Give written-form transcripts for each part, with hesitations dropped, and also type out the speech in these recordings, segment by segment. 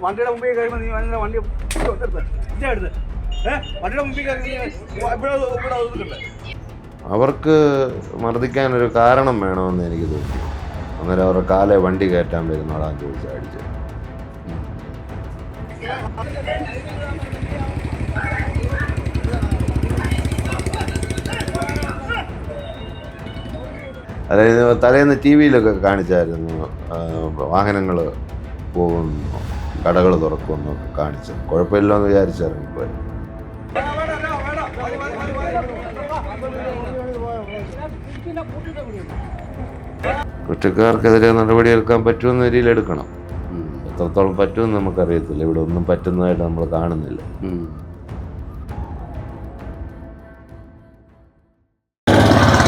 വണ്ടിയുടെ മുമ്പിൽ കഴിയുമ്പോൾ നീ വണ്ടി വണ്ടിയുടെ മുമ്പിൽ അവർക്ക് മർദ്ദിക്കാനൊരു കാരണം വേണമെന്ന് എനിക്ക് തോന്നി. അന്നേരം അവരുടെ കാലെ വണ്ടി കയറ്റാൻ വരുന്നോളാന്ന് ചോദിച്ചാൽ അടിച്ചു. അതായത് തലേന്ന് ടി വിയിലൊക്കെ കാണിച്ചായിരുന്നു, വാഹനങ്ങൾ പോകുന്നു, കടകൾ തുറക്കുമെന്നൊക്കെ കാണിച്ചു. കുഴപ്പമില്ലെന്ന് വിചാരിച്ചിറങ്ങിപ്പോയി. കുറ്റക്കാർക്കെതിരെ നടപടിയെടുക്കാൻ പറ്റുമെന്ന രീതിയിൽ എടുക്കണം. എത്രത്തോളം പറ്റുമെന്ന് നമുക്കറിയത്തില്ല. ഇവിടെ ഒന്നും പറ്റുന്നതായിട്ട് നമ്മൾ കാണുന്നില്ല.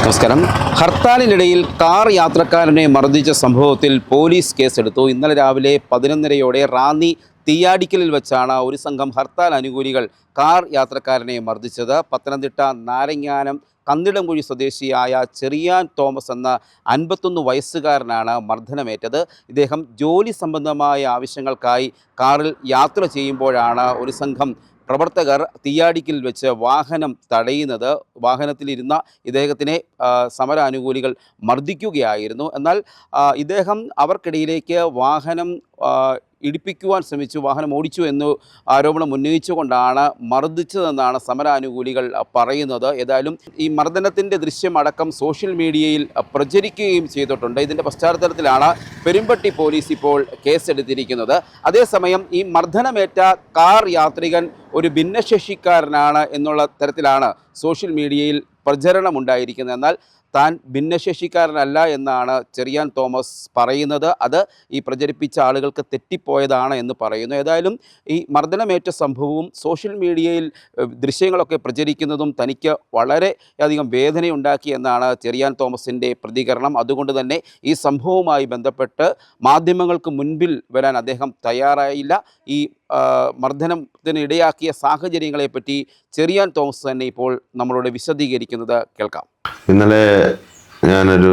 നമസ്കാരം. ഹർത്താലിനിടയിൽ കാർ യാത്രക്കാരനെ മർദ്ദിച്ച സംഭവത്തിൽ പോലീസ് കേസെടുത്തു. ഇന്നലെ രാവിലെ 11:30-ഓടെ റാന്നി തീയാടിക്കലിൽ വെച്ചാണ് ഒരു സംഘം ഹർത്താൽ അനുകൂലികൾ കാർ യാത്രക്കാരനെ മർദ്ദിച്ചത്. പത്തനംതിട്ട നാരങ്ങാനം കന്നിടംകുഴി സ്വദേശിയായ ചെറിയാൻ തോമസ് എന്ന 51 വയസ്സുകാരനാണ് മർദ്ദനമേറ്റത്. ഇദ്ദേഹം ജോലി സംബന്ധമായ ആവശ്യങ്ങൾക്കായി കാറിൽ യാത്ര ചെയ്യുമ്പോഴാണ് ഒരു സംഘം പ്രവർത്തകർ തീയാടിക്കൽ വെച്ച് വാഹനം തടയുന്നത്. വാഹനത്തിലിരുന്ന ഇദ്ദേഹത്തിനെ സമരാനുകൂലികൾ മർദ്ദിക്കുകയായിരുന്നു. എന്നാൽ ഇദ്ദേഹം അവർക്കിടയിലേക്ക് വാഹനം ഇടിപ്പിക്കുവാൻ ശ്രമിച്ചു, വാഹനം ഓടിച്ചു എന്ന് ആരോപണം ഉന്നയിച്ചുകൊണ്ടാണ് മർദ്ദിച്ചതെന്നാണ് സമരാനുകൂലികൾ പറയുന്നത്. ഏതായാലും ഈ മർദ്ദനത്തിൻ്റെ ദൃശ്യമടക്കം സോഷ്യൽ മീഡിയയിൽ പ്രചരിക്കുകയും ചെയ്തിട്ടുണ്ട്. ഇതിൻ്റെ പശ്ചാത്തലത്തിലാണ് പെരുമ്പട്ടി പോലീസ് ഇപ്പോൾ കേസെടുത്തിരിക്കുന്നത്. അതേസമയം ഈ മർദ്ദനമേറ്റ കാർ യാത്രികൻ ഒരു ഭിന്നശേഷിക്കാരനാണ് എന്നുള്ള തരത്തിലാണ് സോഷ്യൽ മീഡിയയിൽ പ്രചരണമുണ്ടായിരിക്കുന്നത്. എന്നാൽ താൻ ഭിന്നശേഷിക്കാരനല്ല എന്നാണ് ചെറിയാൻ തോമസ് പറയുന്നത്. അത് ഈ പ്രചരിപ്പിച്ച ആളുകൾക്ക് തെറ്റിപ്പോയതാണ് എന്ന് പറയുന്നു. ഏതായാലും ഈ മർദ്ദനമേറ്റ സംഭവവും സോഷ്യൽ മീഡിയയിൽ ദൃശ്യങ്ങളൊക്കെ പ്രചരിക്കുന്നതും തനിക്ക് വളരെയധികം വേദനയുണ്ടാക്കി എന്നാണ് ചെറിയാൻ തോമസിൻ്റെ പ്രതികരണം. അതുകൊണ്ട് തന്നെ ഈ സംഭവവുമായി ബന്ധപ്പെട്ട് മാധ്യമങ്ങൾക്ക് മുൻപിൽ വരാൻ അദ്ദേഹം തയ്യാറായില്ല. ഈ മർദ്ദനത്തിന് ഇടയാക്കിയ സാഹചര്യങ്ങളെപ്പറ്റി ചെറിയാൻ തോമസ് തന്നെ ഇപ്പോൾ നമ്മളോട് വിശദീകരിക്കുന്നത് കേൾക്കാം. ഇന്നലെ ഞാനൊരു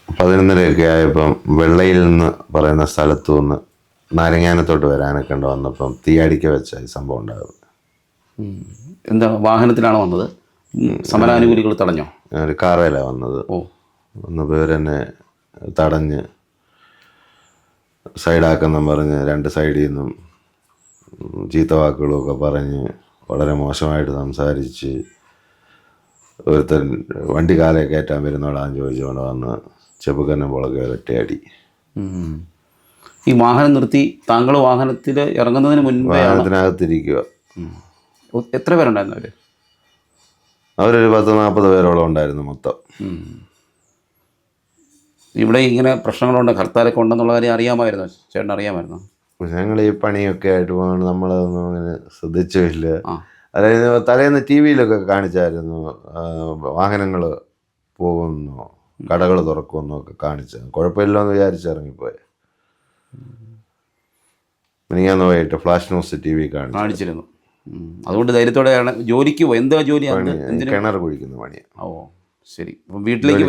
11:30 ആയപ്പം വെള്ളയിൽ നിന്ന് പറയുന്ന സ്ഥലത്തു നിന്ന് നാരങ്ങാനത്തോട്ട് വരാനൊക്കെ വന്നപ്പം തീയാടിക്ക വെച്ച ഈ സംഭവം ഉണ്ടാകുന്നത്. എന്താ വാഹനത്തിലാണോ വന്നത്? സമരാനുകൂലികൾ തടഞ്ഞോ? ഒരു കാറേലാണ് വന്നത്. വന്നപ്പോൾ ഇവരെന്നെ തടഞ്ഞ് സൈഡാക്കെന്നും പറഞ്ഞ് 2 സൈഡിൽ നിന്നും ചീത്തവാക്കുകളൊക്കെ പറഞ്ഞ് വളരെ മോശമായിട്ട് സംസാരിച്ച് ഒരുത്തൻ വണ്ടി കാലേ കയറ്റാൻ വരുന്നോളാന്ന് ചോദിച്ചുകൊണ്ട് വന്ന് ചെപ്പുക്കന്നെ പുളകെ ഒരൊറ്റയടി. ഈ വാഹനം നിർത്തി താങ്കൾ വാഹനത്തിൽ ഇറങ്ങുന്നതിന് മുൻപ് വാഹനത്തിനകത്തിരിക്കുക. എത്ര പേരുണ്ടായിരുന്നു? അവരൊരു 10-40 പേരോളം ഉണ്ടായിരുന്നു മൊത്തം. ഇവിടെ ഇങ്ങനെ പ്രശ്നങ്ങളുണ്ട്, ഹർത്താലൊക്കെ ഉണ്ടെന്നുള്ള കാര്യം അറിയാമായിരുന്നു? ചേട്ടൻ അറിയാമായിരുന്നു? ഞങ്ങൾ ഈ പണിയൊക്കെ ആയിട്ട് പോകണം, നമ്മളതൊന്നും അങ്ങനെ ശ്രദ്ധിച്ചില്ല. അതായത് തലേന്ന് ടി വിയിലൊക്കെ കാണിച്ചായിരുന്നു, വാഹനങ്ങൾ പോകുന്നു, കടകൾ തുറക്കുമെന്നോ ഒക്കെ കാണിച്ചു. കുഴപ്പമില്ലെന്ന് വിചാരിച്ചിറങ്ങിപ്പോയി. മിനിങ്ങാന്ന് പോയിട്ട് ഫ്ലാഷ് ന്യൂസ് ടി വി കാണിച്ചിരുന്നു. അതുകൊണ്ട് ധൈര്യത്തോടെയാണ് ജോലിക്ക് പോയി. എന്താ ജോലി? കിണർ കുഴിക്കുന്ന പണിയാണ്. ഓ ശരി. വീട്ടിലേക്ക്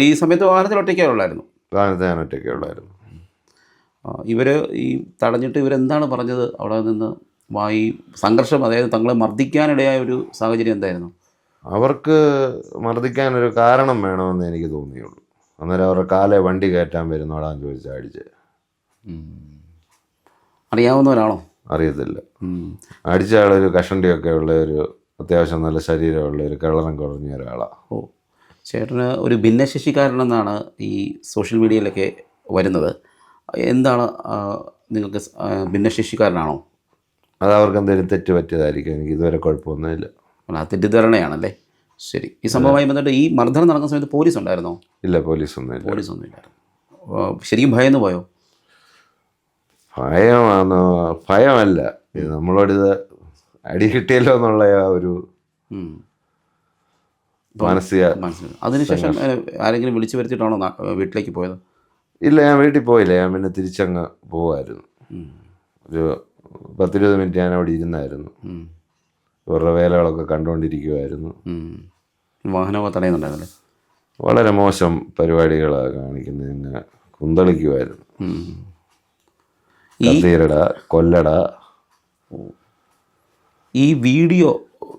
ഈ സമയത്ത് വാഹനത്തിൽ ഒറ്റയ്ക്കേ ഉള്ളായിരുന്നു? വാഹനത്തിൽ ഞാൻ ഒറ്റയ്ക്കേ ഉള്ളായിരുന്നു. ഇവർ ഈ തടഞ്ഞിട്ട് ഇവരെന്താണ് പറഞ്ഞത് അവിടെ നിന്ന്? ഈ സംഘർഷം, അതായത് തങ്ങളെ മർദ്ദിക്കാനിടയായ ഒരു സാഹചര്യം എന്തായിരുന്നു? അവർക്ക് മർദ്ദിക്കാനൊരു കാരണം വേണമെന്ന് എനിക്ക് തോന്നിയുള്ളൂ. അന്നേരം അവരുടെ കാലെ വണ്ടി കയറ്റാൻ വരുന്നോളാന്ന് ചോദിച്ചാൽ അടിച്ച്. അറിയാവുന്നവരാണോ? അറിയത്തില്ല. അടിച്ച ആളൊരു കഷണ്ടിയൊക്കെ ഉള്ള ഒരു അത്യാവശ്യം നല്ല ശരീരമുള്ള ഒരു കളറും കുറഞ്ഞ ഒരാളാണ്. ഓ, ചേട്ടന് ഒരു ഭിന്നശേഷിക്കാരനെന്നാണ് ഈ സോഷ്യൽ മീഡിയയിലൊക്കെ വരുന്നത്. എന്താണ് നിങ്ങൾക്ക് ഭിന്നശേഷിക്കാരനാണോ? അത് അവർക്ക് എന്തെങ്കിലും തെറ്റ് പറ്റിയതായിരിക്കും. എനിക്ക് ഇതുവരെ കുഴപ്പമൊന്നുമില്ല. ആ തെറ്റിദ്ധാരണയാണല്ലേ. ശരി. ഈ സംഭവമായി ബന്ധപ്പെട്ട് ഈ മർദ്ദനം നടക്കുന്ന സമയത്ത് പോലീസ് ഉണ്ടായിരുന്നോ? ഇല്ല, പോലീസൊന്നും ഇല്ലായിരുന്നു. ശരിക്കും ഭയന്ന് പോയോ? ഭയമാണോ? ഭയമല്ല, ഇത് നമ്മളോടിത് അടി കിട്ടിയല്ലോ എന്നുള്ള ആ ഒരു മാനസിക. അതിനുശേഷം ആരെങ്കിലും വിളിച്ചു വരുത്തിയിട്ടാണോ വീട്ടിലേക്ക് പോയത്? ഇല്ല, ഞാൻ വീട്ടിൽ പോയില്ല. ഞാൻ പിന്നെ തിരിച്ചങ്ങ് പോവായിരുന്നു. ഒരു 10-20 മിനിറ്റ് ഞാൻ അവിടെ ഇരുന്നായിരുന്നു. ഇവരുടെ വേലകളൊക്കെ കണ്ടുകൊണ്ടിരിക്കുമായിരുന്നു. വാഹനമൊക്കെ തടയുന്നുണ്ടായിരുന്നല്ലേ? വളരെ മോശം പരിപാടികളാണ് കാണിക്കുന്നത്. കുന്തളിക്കുമായിരുന്നു. കത്തീരട, കൊല്ലട. ഈ വീഡിയോ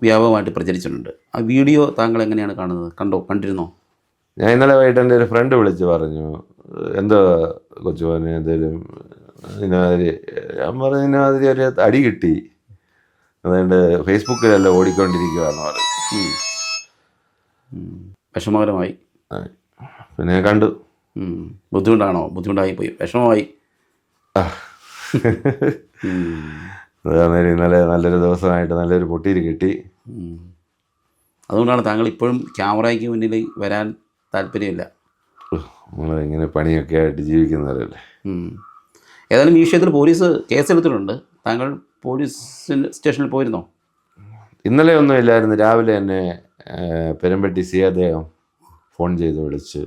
വ്യാപകമായിട്ട് പ്രചരിച്ചിട്ടുണ്ട്. ആ വീഡിയോ താങ്കൾ എങ്ങനെയാണ് കാണുന്നത്? കണ്ടിരുന്നോ? ഞാൻ ഇന്നലെ വൈകിട്ട് എൻ്റെ ഒരു ഫ്രണ്ട് വിളിച്ച് പറഞ്ഞു, എന്തോ കൊച്ചുമോനെ എന്തേലും ഇതിനാതിരി. ഞാൻ പറഞ്ഞു ഇതിനാതിരി ഒരു അടി കിട്ടി, അതുകൊണ്ട് ഫേസ്ബുക്കിലെല്ലാം ഓടിക്കൊണ്ടിരിക്കുകയെന്ന് പറഞ്ഞു. വിഷമകരമായി. പിന്നെ ഞാൻ കണ്ടു. ബുദ്ധിമുട്ടായി പോയി, വിഷമമായി. അതാണെങ്കിൽ ഇന്നലെ നല്ലൊരു ദിവസമായിട്ട് നല്ലൊരു പൊട്ടിയിൽ കിട്ടി. അതുകൊണ്ടാണ് താങ്കൾ ഇപ്പോഴും ക്യാമറയ്ക്ക് മുന്നിൽ വരാൻ താല്പര്യമില്ല. നമ്മളിങ്ങനെ പണിയൊക്കെ ആയിട്ട് ജീവിക്കുന്നവരല്ലേ. ഏതായാലും ഈ വിഷയത്തിൽ പോലീസ് കേസെടുത്തിട്ടുണ്ട്. താങ്കൾ പോലീസ് സ്റ്റേഷനിൽ പോയിരുന്നോ? ഇന്നലെ ഒന്നും ഇല്ലായിരുന്നു. രാവിലെ തന്നെ പെരുമ്പട്ടി സിയാദേഹം ഫോൺ ചെയ്ത് വിളിച്ച്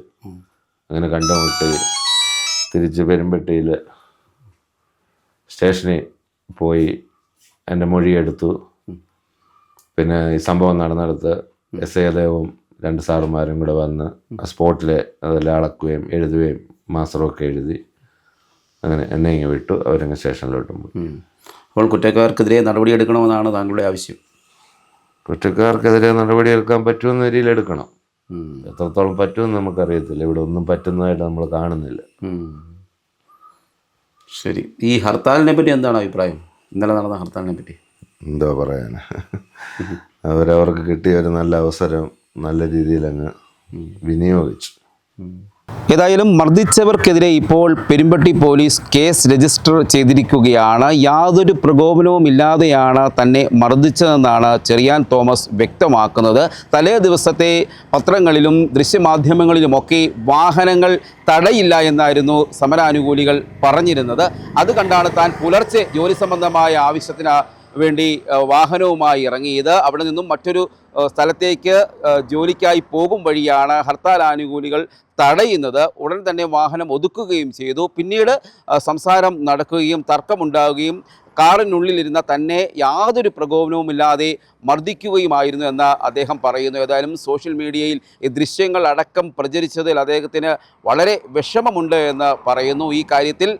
അങ്ങനെ കണ്ടുമുട്ടി തിരിച്ച് പെരുമ്പട്ടിയിൽ സ്റ്റേഷനിൽ പോയി എൻ്റെ മൊഴിയെടുത്തു. പിന്നെ ഈ സംഭവം നടന്നെടുത്ത് സിയാദേവും 2 സാറുമാരും കൂടെ വന്ന് സ്പോട്ടിൽ അതെല്ലാം അളക്കുകയും എഴുതുകയും മാസ്റ്ററൊക്കെ എഴുതി അങ്ങനെ എന്നെ ഇങ്ങനെ വിട്ടു. അവരങ്ങ് സ്റ്റേഷനിലോട്ടും പോയി. അപ്പോൾ കുറ്റക്കാർക്കെതിരെ നടപടിയെടുക്കണമെന്നാണ് താങ്കളുടെ ആവശ്യം? കുറ്റക്കാർക്കെതിരെ നടപടിയെടുക്കാൻ പറ്റുമെന്ന രീതിയിൽ എടുക്കണം. എത്രത്തോളം പറ്റുമെന്ന് നമുക്കറിയത്തില്ല. ഇവിടെ ഒന്നും പറ്റുന്നതായിട്ട് നമ്മൾ കാണുന്നില്ല. ശരി. ഈ ഹർത്താലിനെ പറ്റി എന്താണ് അഭിപ്രായം? ഇന്നലെ നടന്ന ഹർത്താലിനെ പറ്റി എന്തോ പറയാൻ. അവരവർക്ക് കിട്ടിയ ഒരു നല്ല അവസരം നല്ല രീതിയിൽ അങ്ങ് വിനിയോഗിച്ചു. ഏതായാലും മർദ്ദിച്ചവർക്കെതിരെ ഇപ്പോൾ പെരുമ്പട്ടി പോലീസ് കേസ് രജിസ്റ്റർ ചെയ്തിരിക്കുകയാണ്. യാതൊരു പ്രകോപനവും ഇല്ലാതെയാണ് തന്നെ മർദ്ദിച്ചതെന്നാണ് ചെറിയാൻ തോമസ് വ്യക്തമാക്കുന്നത്. തലേ ദിവസത്തെ പത്രങ്ങളിലും ദൃശ്യമാധ്യമങ്ങളിലുമൊക്കെ വാഹനങ്ങൾ തടയില്ല എന്നായിരുന്നു സമരാനുകൂലികൾ പറഞ്ഞിരുന്നത്. അത് കണ്ടാണ് താൻ പുലർച്ചെ ജോലി സംബന്ധമായ ആവശ്യത്തിന് വേണ്ടി വാഹനവുമായി ഇറങ്ങിയത്. അവിടെ നിന്നും മറ്റൊരു സ്ഥലത്തേക്ക് ജോലിക്കായി പോകും വഴിയാണ് ഹർത്താൽ ആനുകൂലികൾ തടയുന്നത്. ഉടൻ തന്നെ വാഹനം ഒതുക്കുകയും ചെയ്തു. പിന്നീട് സംസാരം നടക്കുകയും തർക്കമുണ്ടാവുകയും കാറിനുള്ളിലിരുന്ന തന്നെ യാതൊരു പ്രകോപനവുമില്ലാതെ മർദ്ദിക്കുകയുമായിരുന്നു എന്ന് അദ്ദേഹം പറയുന്നു. ഏതായാലും സോഷ്യൽ മീഡിയയിൽ ഈ ദൃശ്യങ്ങൾ അടക്കം പ്രചരിച്ചതിൽ അദ്ദേഹത്തിന് വളരെ വിഷമമുണ്ട് എന്ന് പറയുന്നു. ഈ കാര്യത്തിൽ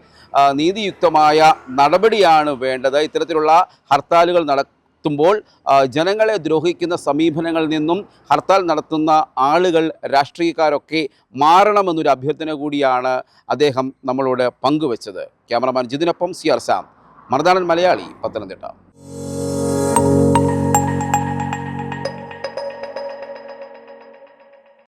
നീതിയുക്തമായ നടപടിയാണ് വേണ്ടത്. ഇത്തരത്തിലുള്ള ഹർത്താലുകൾ നടത്തുമ്പോൾ ജനങ്ങളെ ദ്രോഹിക്കുന്ന സമീപനങ്ങളിൽ നിന്നും ഹർത്താൽ നടത്തുന്ന ആളുകൾ, രാഷ്ട്രീയക്കാരൊക്കെ മാറണമെന്നൊരു അഭ്യർത്ഥന കൂടിയാണ് അദ്ദേഹം നമ്മളോട് പങ്കുവച്ചത്. Cameraman ജിതിനൊപ്പം CR Sam, Marunadan Malayali, Pathanamthitta.